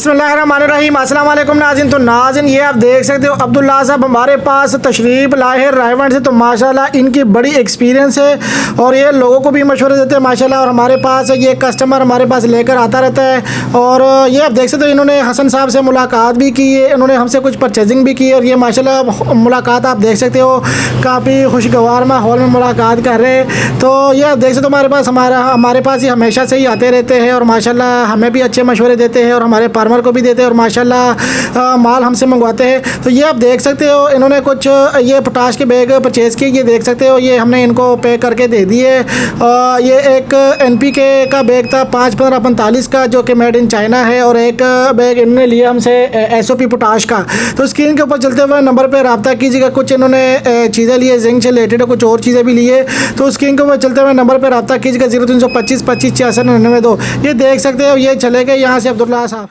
बिस्मिल्लाहिर्रहमानिर्रहीम अस्सलाम वालेकुम नाज़रीन। तो नाज़रीन ये आप देख सकते हो अब्दुल्ला साहब हमारे पास तशरीफ़ लाए हैं रायवंड से। तो माशाल्लाह इनकी बड़ी एक्सपीरियंस है और ये लोगों को भी मशवरे देते हैं माशाल्लाह। और हमारे पास ये कस्टमर हमारे पास लेकर आता रहता है। और ये आप देख सकते हो इन्होंने हसन साहब से मुलाकात भी की है, इन्होंने हमसे कुछ परचेजिंग भी की है। और ये माशाल्लाह मुलाकात आप देख सकते हो काफ़ी खुशगवार माहौल में मुलाकात कर रहे हैं। तो ये आप देख सकते हो हमारे पास ये हमेशा से ही आते रहते हैं और माशाल्लाह हमें भी अच्छे मशवरे देते हैं और हमारे फार्मर को भी देते हैं और माशाल्लाह माल हमसे मंगवाते हैं। तो ये आप देख सकते हो इन्होंने कुछ ये पोटाश के बैग परचेज़ किए, ये देख सकते हो ये हमने इनको पैक करके दे दिए। ये एक NPK का बैग था 51545 का जो कि मेड इन चाइना है और एक बैग इन्होंने लिया हमसे SOP पोटाश का। तो स्क्रीन के ऊपर चलते हुए नंबर पर रब्ता कीजिएगा। कुछ इन्होंने चीज़ें लिए जिंक से रिलेटेड, कुछ और चीज़ें भी लिए। तो स्क्रीन के ऊपर चलते हुए नंबर पर रब्ता कीजिएगा 0325 25 66 99 2। ये देख सकते हो ये चले गए यहाँ से अब्दुल्ला साहब।